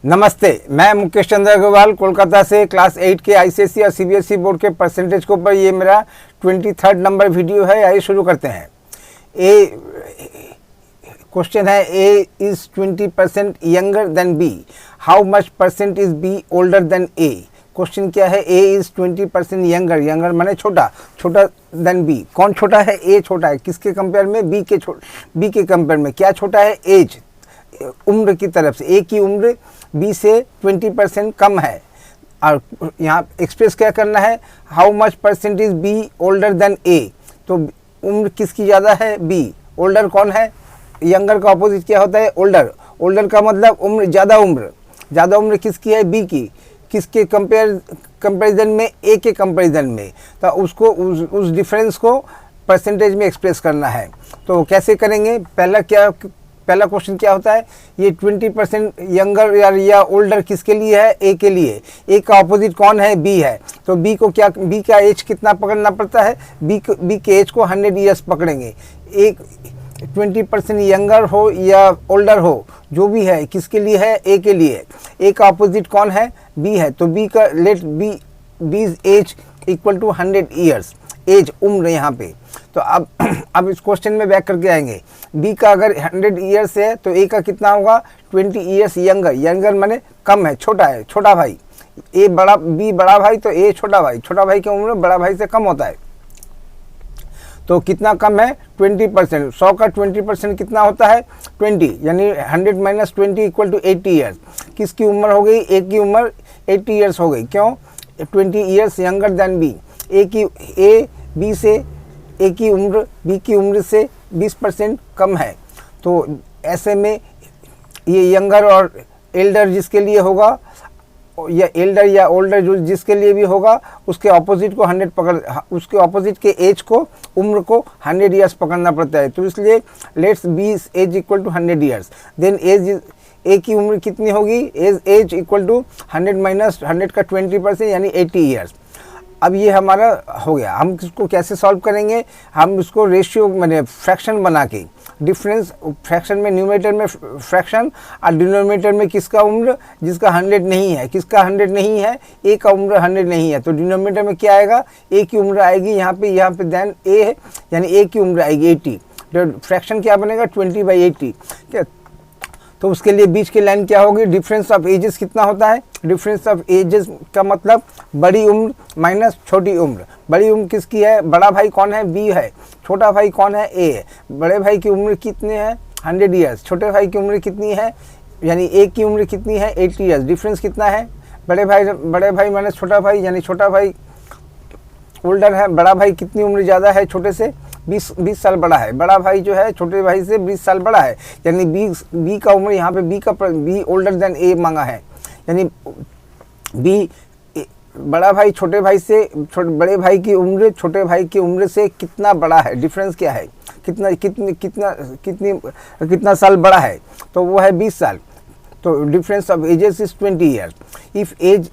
नमस्ते, मैं मुकेश चंद्र अग्रवाल कोलकाता से क्लास 8 के आईसीएसई और सीबीएसई बोर्ड के परसेंटेज के ऊपर ये मेरा 23 नंबर वीडियो है। आइए शुरू करते हैं। क्वेश्चन है A is 20% younger than B, how much percent is B older than A. Question क्या है? ए इज 20% यंगर, यंगर माने छोटा, छोटा देन बी। कौन छोटा है? ए छोटा है। किसके कंपेयर में? बी के कंपेयर में। क्या छोटा है? एज, उम्र की तरफ से। ए की उम्र बी से 20% कम है। और यहाँ एक्सप्रेस क्या करना है? How much percent is B older than A. तो उम्र किसकी ज़्यादा है? बी। ओल्डर कौन है? यंगर का अपोजिट क्या होता है? ओल्डर। ओल्डर का मतलब उम्र, ज़्यादा उम्र। ज़्यादा उम्र किसकी है? बी की। किसके कंपेरिजन में? ए के कंपेरिजन में। तो उसको उस डिफरेंस को परसेंटेज में एक्सप्रेस करना है। तो कैसे करेंगे? पहला क्वेश्चन क्या होता है? ये 20% यंगर या ओल्डर किसके लिए है? ए के लिए। ए का अपोजिट कौन है? बी है। तो बी को क्या, बी का एज कितना पकड़ना पड़ता है? बी के एज को 100 ईयर्स पकड़ेंगे। एक 20% यंगर हो या ओल्डर हो, जो भी है, किसके लिए है? ए के लिए। ए का अपोजिट कौन है? बी है। तो बी का let B's age equal to 100 years. Age, उम्र यहाँ पे। तो अब इस क्वेश्चन में बैक करके आएंगे। बी का अगर 100 ईयर्स है तो ए का कितना होगा? 20 ईयर्स यंगर। यंगर माने कम है, छोटा है, छोटा भाई। ए बड़ा, बी बड़ा भाई, तो ए छोटा भाई। छोटा भाई की उम्र बड़ा भाई से कम होता है। तो कितना कम है? 20%। 100 का 20% कितना होता है? 20, यानी 100 माइनस 20 इक्वल टू 80 ईयर्स। किसकी उम्र हो गई? ए की उम्र 80 ईयर्स हो गई। क्यों? 20 years younger than B. B से ए की उम्र बी की उम्र से 20% कम है। तो ऐसे में ये यंगर और एल्डर जिसके लिए होगा, या एल्डर या ओल्डर जो जिसके लिए भी होगा, उसके ऑपोजिट को 100 उसके ऑपोजिट के एज को, उम्र को 100 ईयर्स पकड़ना पड़ता है। तो इसलिए let's B age equal to 100 years. Then age, A की उम्र कितनी होगी? एज इक्वल टू 100 माइनस 100 का 20% यानी 80 ईयर्स। अब ये हमारा हो गया। हम इसको कैसे सॉल्व करेंगे? हम इसको रेशियो मैंने फ्रैक्शन बना के, डिफरेंस फ्रैक्शन में न्यूमरेटर में फ्रैक्शन और डिनोमिनेटर में किसका उम्र? जिसका 100 नहीं है। किसका 100 नहीं है? ए का उम्र 100 नहीं है। तो डिनोमिनेटर में क्या आएगा? ए की उम्र आएगी यहाँ पे देन ए है, यानी ए की उम्र आएगी 80। तो फ्रैक्शन क्या बनेगा? 20/80। क्या? तो उसके लिए बीच की लाइन क्या होगी? डिफरेंस ऑफ एजेस कितना होता है? डिफरेंस ऑफ एजेस का मतलब बड़ी उम्र माइनस छोटी उम्र। बड़ी उम्र किसकी है? बड़ा भाई कौन है? बी है। छोटा भाई कौन है? ए है। बड़े भाई की उम्र कितनी है? 100 ईयर्स। छोटे भाई की उम्र कितनी है? यानी ए की उम्र कितनी है? 80 ईयर्स। डिफरेंस कितना है? बड़े भाई माइनस छोटा भाई, यानी छोटा भाई ओल्डर है। बड़ा भाई कितनी उम्र ज़्यादा है छोटे से? 20 साल बड़ा है। बड़ा भाई जो है छोटे भाई से 20 साल बड़ा है, यानी बी का उम्र यहाँ पे बी ओल्डर देन ए मांगा है। यानी बी, बड़ा भाई छोटे भाई से, बड़े भाई की उम्र छोटे भाई की उम्र से कितना बड़ा है? डिफरेंस क्या है? कितना साल बड़ा है? तो वो है 20 साल। तो difference of ages is 20 years. If age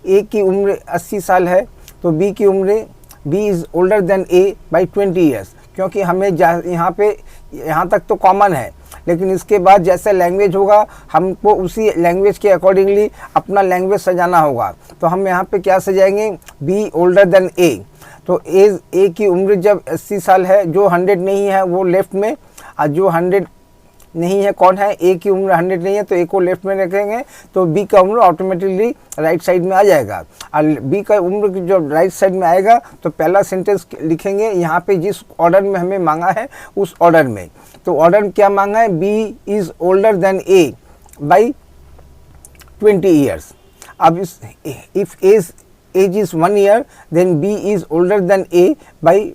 A की उम्र 80 साल है तो बी की उम्र, B is older than A by 20 years. क्योंकि हमें यहाँ तक तो कॉमन है, लेकिन इसके बाद जैसा लैंग्वेज होगा हमको उसी लैंग्वेज के अकॉर्डिंगली अपना लैंग्वेज सजाना होगा। तो हम यहाँ पे क्या सजाएंगे? B older than A. तो एज ए की उम्र जब 80 साल है, जो 100 नहीं है वो लेफ्ट में, और जो 100 नहीं है कौन है? ए की उम्र 100 नहीं है, तो ए को लेफ्ट में रखेंगे, तो बी का उम्र ऑटोमेटिकली राइट साइड में आ जाएगा। और बी का उम्र जब राइट साइड में आएगा तो पहला सेंटेंस लिखेंगे यहाँ पे जिस ऑर्डर में हमें मांगा है उस ऑर्डर में। तो ऑर्डर क्या मांगा है? B is older than A by 20 years. अब if age is 1 year then B is older than A by.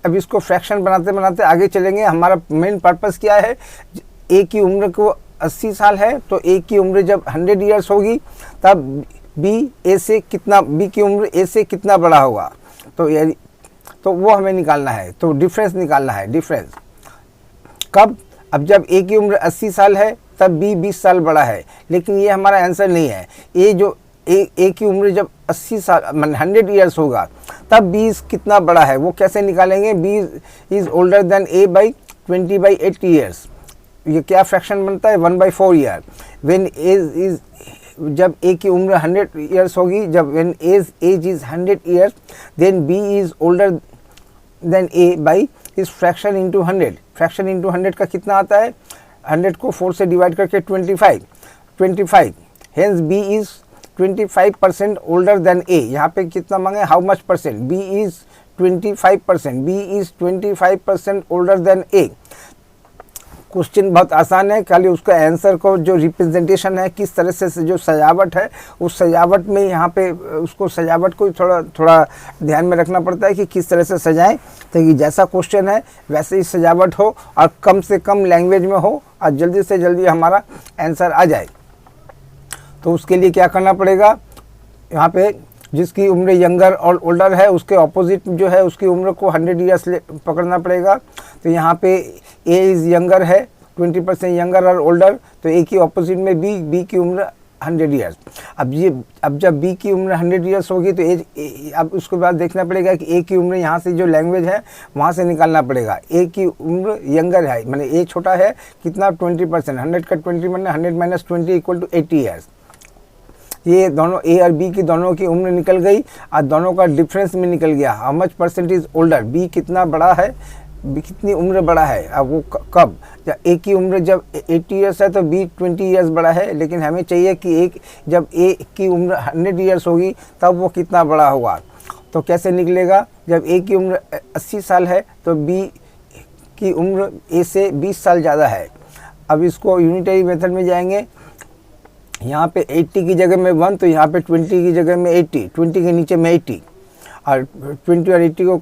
अब इसको फ्रैक्शन बनाते बनाते आगे चलेंगे। हमारा मेन पर्पस क्या है? ए की उम्र को 80 साल है, तो ए की उम्र जब 100 ईयर्स होगी तब बी की उम्र ए से कितना बड़ा होगा? तो वो हमें निकालना है। तो डिफरेंस निकालना है। डिफरेंस कब? अब जब ए की उम्र 80 साल है तब बी 20 साल बड़ा है, लेकिन ये हमारा आंसर नहीं है। ए की उम्र जब 80 साल 100 ईयर्स होगा तब बी कितना बड़ा है वो कैसे निकालेंगे? B is older than A by 20/80 years. ये क्या फ्रैक्शन बनता है? 1/4 ईयर। व्हेन एज इज जब ए की उम्र 100 ईयर्स होगी, जब when age is 100 years, then B is older than A by इस फ्रैक्शन इंटू 100। फ्रैक्शन इंटू 100 का कितना आता है, 100 को 4 से डिवाइड करके 25। Hence B is 25% older than A. यहाँ पे कितना मांगे, how much percent, B is 25%, B is 25% older than A. Question बहुत आसान है, खाली उसका आंसर को जो रिप्रेजेंटेशन है, किस तरह से जो सजावट है, उस सजावट में यहाँ पे उसको सजावट को थोड़ा ध्यान में रखना पड़ता है कि किस तरह से सजाएं, ताकि जैसा क्वेश्चन है वैसे ही सजावट हो और कम से कम लैंग्वेज में हो और जल्दी से जल्दी हमारा आंसर आ जाए। तो उसके लिए क्या करना पड़ेगा, यहाँ पे जिसकी उम्र यंगर और ओल्डर है उसके ऑपोजिट जो है उसकी उम्र को 100 ईयर्स पकड़ना पड़ेगा। तो यहाँ पे ए इज़ यंगर है, 20% यंगर और ओल्डर, तो ए की ऑपोजिट में बी की उम्र 100 ईयर्स। अब जब बी की उम्र 100 ईयर्स होगी तो अब उसके बाद देखना पड़ेगा कि ए की उम्र यहाँ से जो लैंग्वेज है वहाँ से निकालना पड़ेगा। ए की उम्र यंगर है, माने ए छोटा है कितना, 20%, 100 का 20 माने 100 माइनस 20 इक्वल टू 80 ईयर्स। ये दोनों ए और बी की दोनों की उम्र निकल गई और दोनों का डिफरेंस में निकल गया। How much percentage older, B कितना बड़ा है, बी कितनी उम्र बड़ा है। अब वो कब, जब ए की उम्र जब 80 ईयर्स है तो बी 20 ईयर्स बड़ा है, लेकिन हमें चाहिए कि जब ए की उम्र 100 ईयर्स होगी तब वो कितना बड़ा होगा। तो कैसे निकलेगा, जब ए की उम्र 80 साल है तो बी की उम्र ए से 20 साल ज़्यादा है। अब इसको यूनिटरी मेथड में जाएंगे, यहाँ पे 80 की जगह में 1, तो यहाँ पे 20 की जगह में 80, 20 के नीचे में 80 और 20 और 80 को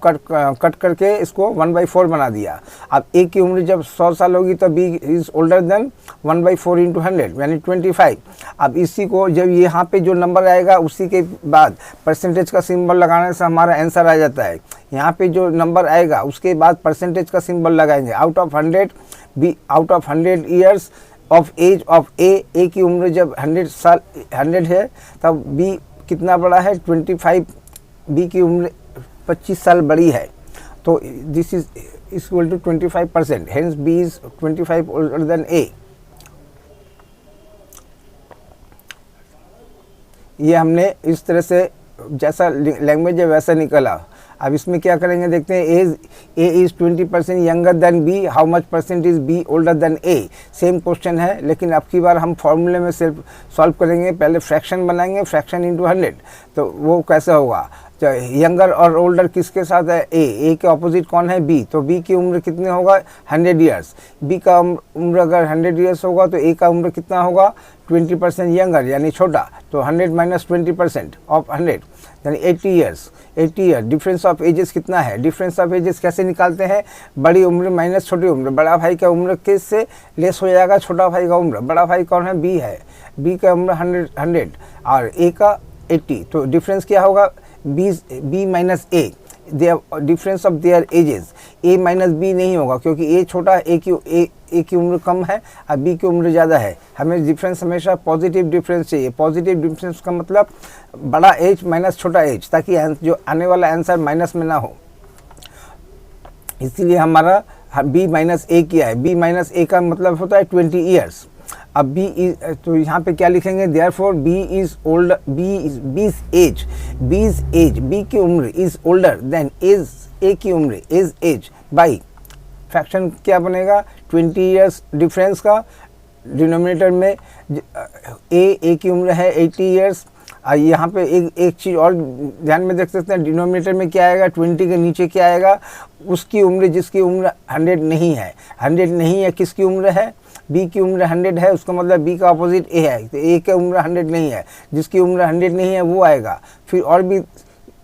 कट करके इसको 1/4 बना दिया। अब ए की उम्र जब 100 साल होगी तो B is older than 1/4 into 100 यानी 25। अब इसी को जब यहाँ पे जो नंबर आएगा उसी के बाद परसेंटेज का सिंबल लगाने से हमारा आंसर आ जाता है। यहाँ पे जो नंबर आएगा उसके बाद परसेंटेज का सिंबल लगाएंगे। Out of 100 years of age of A की उम्र जब 100 है तब बी कितना बड़ा है, 25, बी की उम्र 25 साल बड़ी है। तो this is equal to 25%, hence B is 25 older than A. ये हमने इस तरह से जैसा लैंग्वेज है वैसा निकला। अब इसमें क्या करेंगे देखते हैं, A is 20% younger than B, how much percent is B older than A. Same question है, लेकिन अब की बार हम फॉर्मूले में सिर्फ सॉल्व करेंगे। पहले फ्रैक्शन बनाएंगे, फ्रैक्शन इंटू 100, तो वो कैसे होगा, यंगर और ओल्डर किसके साथ है, ए के ऑपोजिट कौन है, बी, तो बी की उम्र कितनी होगा 100 ईयर्स। बी का उम्र अगर 100 ईयर्स होगा तो ए का उम्र कितना होगा 20% यंगर यानी छोटा, तो 100 माइनस 20% ऑफ 100 यानी 80 years. 80 year, difference of ages कितना है, डिफरेंस ऑफ एजेस कैसे निकालते हैं, बड़ी उम्र माइनस छोटी उम्र। बड़ा भाई का उम्र किससे लेस हो जाएगा, छोटा भाई का उम्र। बड़ा भाई कौन है, बी है, बी का उम्र 100 और ए का 80, तो डिफरेंस क्या होगा, B minus A, their difference of their ages. A minus B नहीं होगा क्योंकि ए छोटा है, ए की उम्र कम है और बी की उम्र ज़्यादा है। हमें डिफरेंस हमेशा पॉजिटिव डिफरेंस चाहिए। पॉजिटिव डिफरेंस का मतलब बड़ा एज माइनस छोटा एज, ताकि जो आने वाला आंसर माइनस में ना हो। इसीलिए हमारा बी माइनस ए किया है। बी माइनस ए का मतलब होता है 20 ईयर्स। अब बी इज, तो यहाँ पे क्या लिखेंगे, देयरफॉर बी इज ओल्ड, बीज एज, बी की उम्र is older then age, A की उम्र इज एज बाई फ्रैक्शन क्या बनेगा 20 ईयर्स डिफरेंस का। डिनोमिनेटर में ए की उम्र है 80 ईयर्स। यहाँ पे एक चीज़ और ध्यान में देख सकते हैं, डिनोमिनेटर में क्या आएगा 20 के नीचे क्या आएगा, उसकी उम्र जिसकी उम्र 100 नहीं है। 100 नहीं है किसकी उम्र है, बी की उम्र 100 है, उसका मतलब बी का अपोजिट ए है। तो ए की उम्र 100 नहीं है, जिसकी उम्र 100 नहीं है वो आएगा। फिर और भी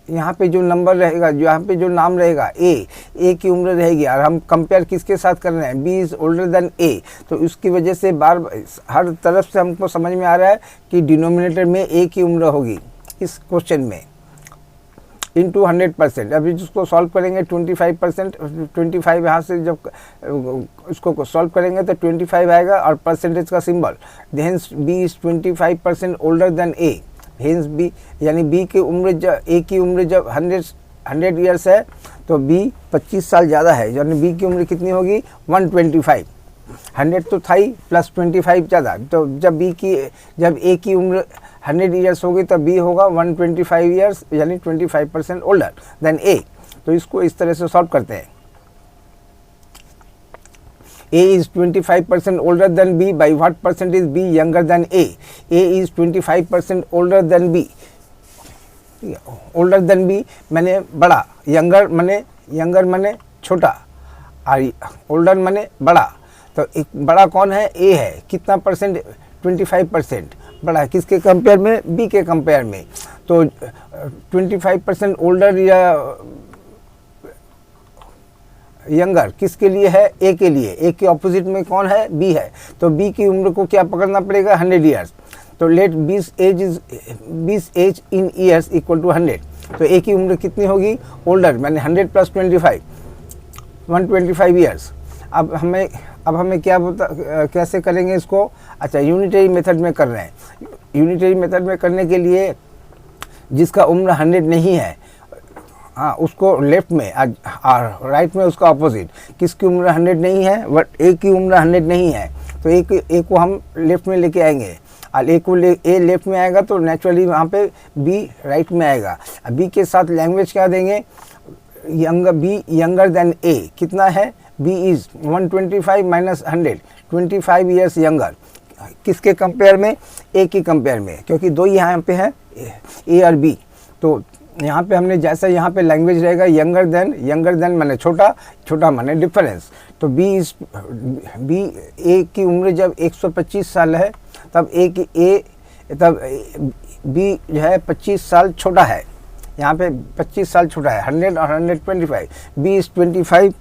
यहाँ पे जो नंबर रहेगा, जो यहाँ पे जो नाम रहेगा ए की उम्र रहेगी। और हम कंपेयर किसके साथ कर रहे हैं, B is older than A, तो उसकी वजह से हर तरफ से हमको समझ में आ रहा है कि डिनोमिनेटर में ए की उम्र होगी इस क्वेश्चन में, इंटू 100%। अभी जिसको सॉल्व करेंगे 25%, 25 यहाँ से जब इसको सॉल्व करेंगे तो 25 आएगा और परसेंटेज का symbol. Hence B is 25% older than A. Hence B यानी बी की उम्र ए की उम्र जब 100 ईयर्स है तो बी 25 साल ज़्यादा है, यानी बी की उम्र कितनी होगी 125। 100 तो था ही, प्लस 25 ज़्यादा। तो जब ए की उम्र 100 ईयर्स होगी तब बी होगा 125 ईयर्स, यानी 25% ओल्डर देन ए। तो इसको इस तरह से सॉल्व करते हैं। A is 25% older than B. By what percent is B younger than A? A is 25% older than B. Older than B माने बड़ा, younger माने छोटा, और older माने बड़ा। तो एक बड़ा कौन है? A है। कितना परसेंट? 25% बड़ा है। किसके कंपेयर में? B के कंपेयर में। तो 25% ओल्डर या यंगर किसके लिए है? ए के लिए। ए के ऑपोजिट में कौन है? बी है। तो बी की उम्र को क्या पकड़ना पड़ेगा? 100 ईयर्स। तो let 20 age in years equal to 100। तो ए की उम्र कितनी होगी? ओल्डर माने 100 प्लस 25, 125 ईयर्स। अब हमें क्या कैसे करेंगे इसको? अच्छा, यूनिटरी मेथड में कर रहे हैं। यूनिटरी मेथड में करने के लिए जिसका उम्र 100 नहीं है, हाँ, उसको लेफ्ट में और राइट में उसका अपोजिट। किसकी उम्र 100 नहीं है? बट ए की उम्र 100 नहीं है, तो ए को हम लेफ्ट में लेके आएंगे। और ए लेफ्ट में आएगा तो नेचुरली वहाँ पे बी राइट में आएगा। बी के साथ लैंग्वेज क्या देंगे? B younger than A. कितना है? B is 125 minus 100, 25 years younger. किसके कंपेयर में? ए की कंपेयर में, क्योंकि दो यहाँ पे है, ए और बी। तो यहाँ पे हमने जैसा यहाँ पे लैंग्वेज रहेगा यंगर देन माने छोटा माने डिफरेंस। तो बी ए की उम्र जब 125 साल है तब तब बी जो है 25 साल छोटा है। यहाँ पे 25 साल छोटा है, 100 और 125। B is 25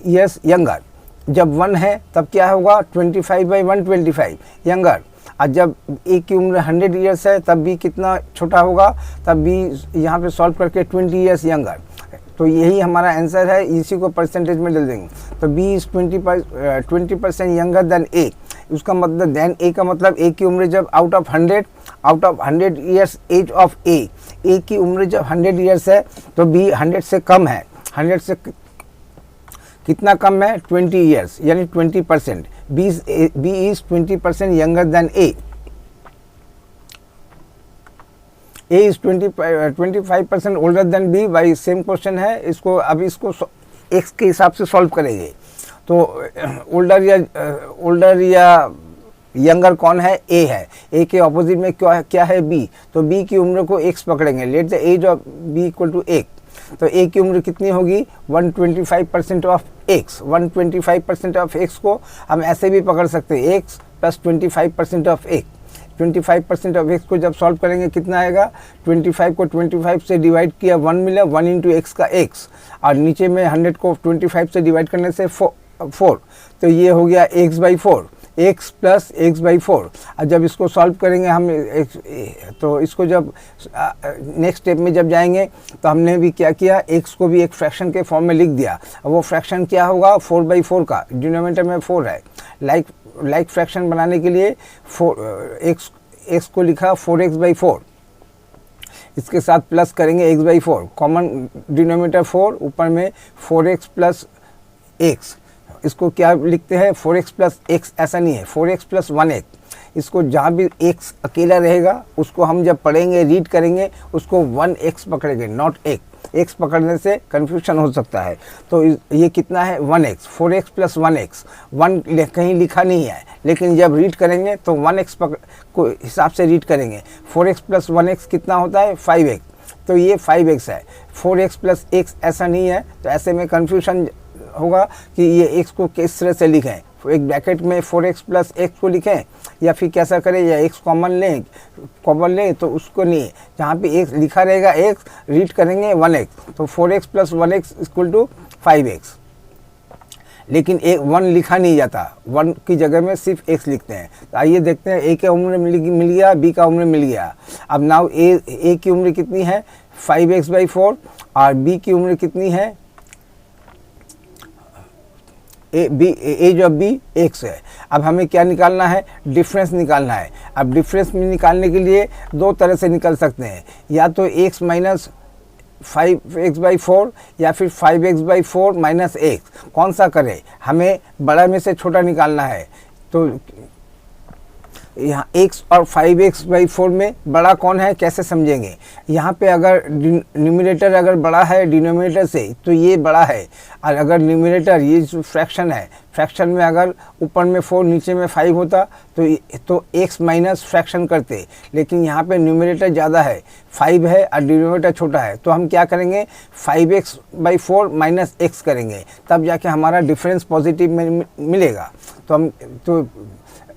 years younger. जब 1 है तब क्या होगा? 25/125 यंगर। और जब ए की उम्र 100 ईयर्स है तब बी कितना छोटा होगा? तब बी यहाँ पे सॉल्व करके 20 ईयर्स यंगर। तो यही हमारा आंसर है, इसी को परसेंटेज में डाल देंगे। तो बी इज 20% यंगर देन ए। उसका मतलब देन ए का मतलब ए की उम्र जब out of 100 years age of A की उम्र जब 100 ईयर्स है तो बी 100 से कम है। 100 से कितना कम है? 20 ईयर्स, यानी 20%। B is 20% younger than A. A is 25% older than B. भाई सेम क्वेश्चन है, इसको एक्स के हिसाब से सॉल्व करेंगे। तो ओल्डर या यंगर कौन है? ए है। ए के ऑपोजिट में क्या है? बी। तो बी की उम्र को एक्स पकड़ेंगे। Let the age of B equal to x. तो ए की उम्र कितनी होगी? 125% ऑफ एक्स। 125% ऑफ एक्स को हम ऐसे भी पकड़ सकते हैं, x plus 25% of x. 25% of x को जब सॉल्व करेंगे कितना आएगा? 25 को 25 से डिवाइड किया 1 मिला, 1 इंटू एक्स का एक्स। और नीचे में 100 को 25 से डिवाइड करने से 4। तो ये हो गया x/4, x प्लस x/4। और जब इसको सॉल्व करेंगे हम तो इसको जब नेक्स्ट स्टेप में जब जाएंगे तो हमने भी क्या किया? x को भी एक फ्रैक्शन के फॉर्म में लिख दिया। अब वो फ्रैक्शन क्या होगा? 4/4 का, डिनोमिनेटर में 4 है। लाइक फ्रैक्शन बनाने के लिए x को लिखा 4x/4। इसके साथ प्लस करेंगे x/4, कॉमन डिनोमिनेटर 4, ऊपर में 4x प्लस x। इसको क्या लिखते हैं? 4x plus x। ऐसा नहीं है, 4x प्लस 1x। इसको जहाँ भी x अकेला रहेगा उसको हम जब पढ़ेंगे, रीड करेंगे, उसको 1x पकड़ेंगे, नॉट x पकड़ने से कन्फ्यूजन हो सकता है। तो ये कितना है? 1x। 4x plus 1x। 1 कहीं लिखा नहीं है, लेकिन जब रीड करेंगे तो 1x को हिसाब से रीड करेंगे। 4x प्लस 1x कितना होता है? 5x। तो ये 5x है। 4x प्लस x ऐसा नहीं है, तो ऐसे में कन्फ्यूजन होगा कि ये x को किस तरह से लिखें। एक ब्रैकेट में 4x प्लस x को लिखें, या फिर कैसा करें, या x कॉमन लें तो उसको नहीं, जहाँ पे x लिखा रहेगा x रीड करेंगे 1x। तो 4x plus 1x equal to 5x। लेकिन 1 लिखा नहीं जाता, 1 की जगह में सिर्फ x लिखते हैं। तो आइए देखते हैं, a का उम्र मिल गया, b का उम्र मिल गया। अब नाउ a की उम्र कितनी है? 5x/4। और b की उम्र कितनी है? एज ऑफ बी एक्स है। अब हमें क्या निकालना है? डिफरेंस निकालना है। अब डिफरेंस में निकालने के लिए दो तरह से निकल सकते हैं, या तो एक्स माइनस 5x/4 या फिर 5x/4 माइनस एक्स, कौन सा करें? हमें बड़ा में से छोटा निकालना है। तो यहाँ x और 5x/4 में बड़ा कौन है, कैसे समझेंगे? यहाँ पे अगर न्यूमरेटर अगर बड़ा है डिनोमिनेटर से तो ये बड़ा है, और अगर न्यूमरेटर ये जो फ्रैक्शन है, फ्रैक्शन में अगर ऊपर में 4 नीचे में 5 होता तो x माइनस फ्रैक्शन करते, लेकिन यहाँ पे न्यूमरेटर ज़्यादा है, 5 है और डिनोमिनेटर छोटा है, तो हम क्या करेंगे? 5x/4 माइनस x करेंगे, तब जाके हमारा डिफरेंस पॉजिटिव में मिलेगा। तो हम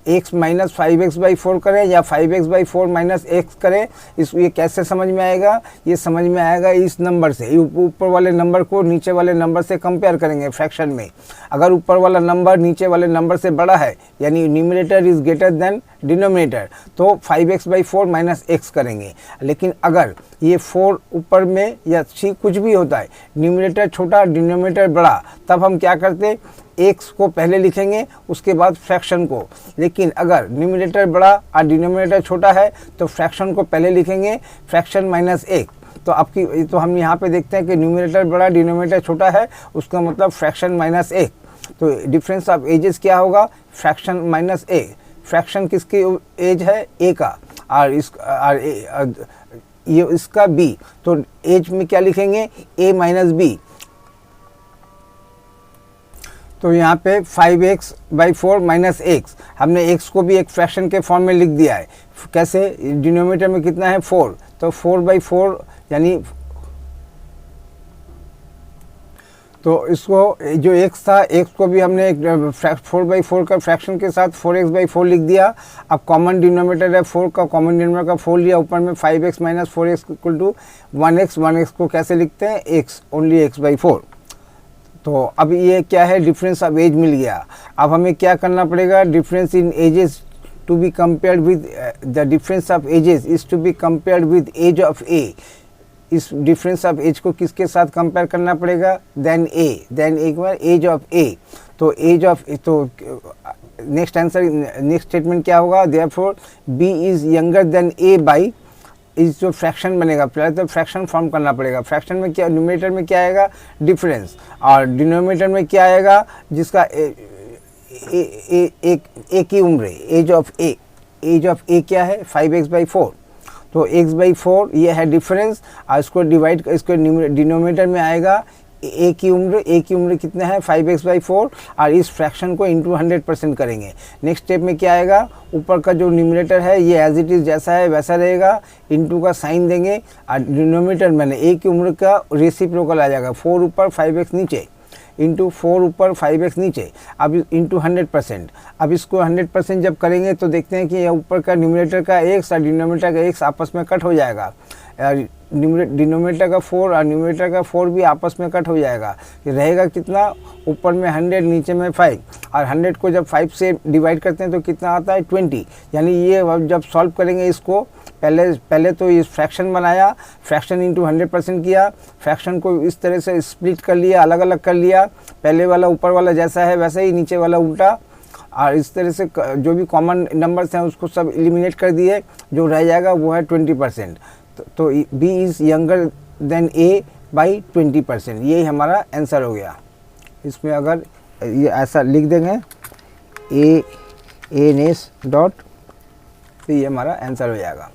x माइनस 5x/4 करें या 5x/4 माइनस x करें, ये कैसे समझ में आएगा? ये समझ में आएगा इस नंबर से, ऊपर वाले नंबर को नीचे वाले नंबर से कंपेयर करेंगे फ्रैक्शन में। अगर ऊपर वाला नंबर नीचे वाले नंबर से बड़ा है, यानी numerator is greater than denominator, तो 5x/4 माइनस x करेंगे। लेकिन अगर ये 4 ऊपर में या कुछ भी होता है, न्यूमरेटर छोटा डिनोमिनेटर बड़ा, तब हम क्या करते? x को पहले लिखेंगे, उसके बाद फ्रैक्शन को। लेकिन अगर न्यूमरेटर बड़ा और डिनोमिनेटर छोटा है तो फ्रैक्शन को पहले लिखेंगे, फ्रैक्शन माइनस एक। तो हम यहाँ पे देखते हैं कि न्यूमरेटर बड़ा डिनोमिनेटर छोटा है, उसका मतलब फ्रैक्शन माइनस एक। तो डिफरेंस ऑफ एजेस क्या होगा? फ्रैक्शन माइनस ए। फ्रैक्शन किसकी एज है? ए का, और ये इसका बी, तो एज में क्या लिखेंगे? ए माइनस बी। तो यहाँ पे 5x/4 माइनस एक्स, हमने x को भी एक फ्रैक्शन के फॉर्म में लिख दिया है। कैसे? डिनोमिनेटर में कितना है? 4, तो 4/4 यानी, तो इसको जो x था, x को भी हमने 4/4 का फ्रैक्शन के साथ 4x/4 लिख दिया। अब कॉमन डिनोमिनेटर है 4 का, कॉमन डिनोमिनेटर का 4 लिया, ऊपर में 5x minus 4x equal to 1x। 1x को कैसे लिखते हैं? x, only x/4। तो अब ये क्या है? डिफरेंस ऑफ एज मिल गया। अब हमें क्या करना पड़ेगा? Difference in ages to be compared with, the difference of ages is to be compared with age of A. इस डिफरेंस ऑफ एज को किसके साथ कंपेयर करना पड़ेगा? देन ए के बाद एज ऑफ ए। तो एज ऑफ, तो नेक्स्ट आंसर, नेक्स्ट स्टेटमेंट क्या होगा? Therefore B is younger than A by, इस जो फ्रैक्शन बनेगा, पहले तो फ्रैक्शन फॉर्म करना पड़ेगा। फ्रैक्शन में क्या, न्यूमरेटर में क्या आएगा? डिफरेंस, और डिनोमिनेटर में क्या आएगा? जिसका ए की उम्र, age of A. Age of A क्या है? 5x/4। तो x/4 ये है डिफरेंस, और इसको डिवाइड, इसको डिनोमिनेटर में आएगा ए की उम्र। ए की उम्र कितना है? 5x/4, और इस फ्रैक्शन को इंटू 100% करेंगे। नेक्स्ट स्टेप में क्या आएगा? ऊपर का जो न्यूमरेटर है ये एज इट इज़ जैसा है वैसा रहेगा, इंटू का साइन देंगे, और डिनोमिनेटर मैंने ए की उम्र का रेसिप्रोकल आ जाएगा, 4 ऊपर 5x नीचे, इंटू 4 ऊपर 5x नीचे, अब इंटू 100%। अब इसको 100% जब करेंगे तो देखते हैं कि ये ऊपर का न्यूमरेटर का x और डिनोमिनेटर का x आपस में कट हो जाएगा। डिनोमिनेटर का 4 और न्यूमरेटर का 4 भी आपस में कट हो जाएगा। ये रहेगा कितना? ऊपर में 100, नीचे में 5, और 100 को जब 5 से डिवाइड करते हैं तो कितना आता है? 20। यानी ये जब सॉल्व करेंगे इसको, पहले तो इस फ्रैक्शन बनाया, फ्रैक्शन इंटू 100% किया, फ्रैक्शन को इस तरह से स्प्लिट कर लिया, अलग अलग कर लिया। पहले वाला ऊपर वाला जैसा है वैसा ही, नीचे वाला उल्टा, और इस तरह से जो भी कॉमन नंबर्स हैं उसको सब एलिमिनेट कर दिए। जो रह जाएगा वो है 20%। तो B is younger than A by 20%। यही हमारा आंसर हो गया। इसमें अगर ये ऐसा लिख देंगे A नेस डॉट, तो ये हमारा आंसर हो जाएगा।